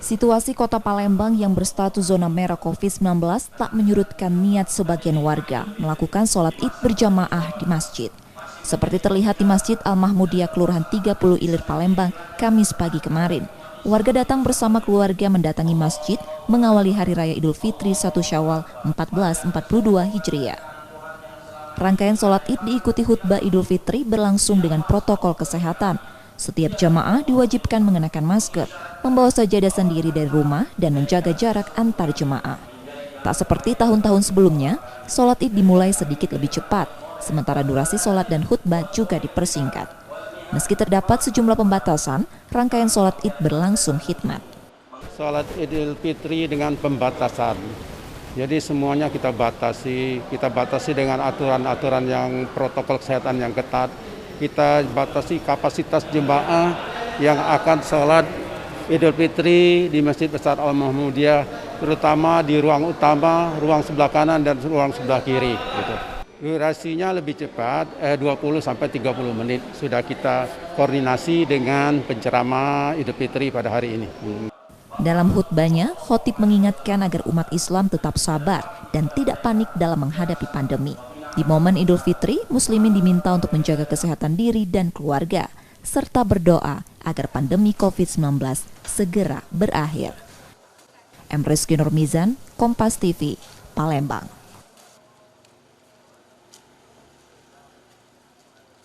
Situasi kota Palembang yang berstatus zona merah COVID-19 tak menyurutkan niat sebagian warga melakukan sholat id berjamaah di masjid. Seperti terlihat di Masjid Al-Mahmudiyah Kelurahan 30 Ilir Palembang, Kamis pagi kemarin. Warga datang bersama keluarga mendatangi masjid mengawali Hari Raya Idul Fitri 1 Syawal 1442 Hijriah. Rangkaian sholat id diikuti khutbah Idul Fitri berlangsung dengan protokol kesehatan. Setiap jamaah diwajibkan mengenakan masker, membawa sajadah sendiri dari rumah, dan menjaga jarak antar jemaah. Tak seperti tahun-tahun sebelumnya, sholat id dimulai sedikit lebih cepat, sementara durasi sholat dan khutbah juga dipersingkat. Meski terdapat sejumlah pembatasan, rangkaian sholat id berlangsung khidmat. Sholat Idul Fitri dengan pembatasan. Jadi semuanya kita batasi dengan aturan-aturan yang protokol kesehatan yang ketat. Kita batasi kapasitas jemaah yang akan sholat Idul Fitri di Masjid Besar Al-Mahmudiyah, terutama di ruang utama, ruang sebelah kanan dan ruang sebelah kiri. Gitu. Durasinya lebih cepat, 20-30 menit. Sudah kita koordinasi dengan penceramah Idul Fitri pada hari ini. Dalam khutbahnya, khotib mengingatkan agar umat Islam tetap sabar dan tidak panik dalam menghadapi pandemi. Di momen Idul Fitri, muslimin diminta untuk menjaga kesehatan diri dan keluarga, serta berdoa agar pandemi COVID-19 segera berakhir. Rizky Nurmizan, Kompas TV, Palembang.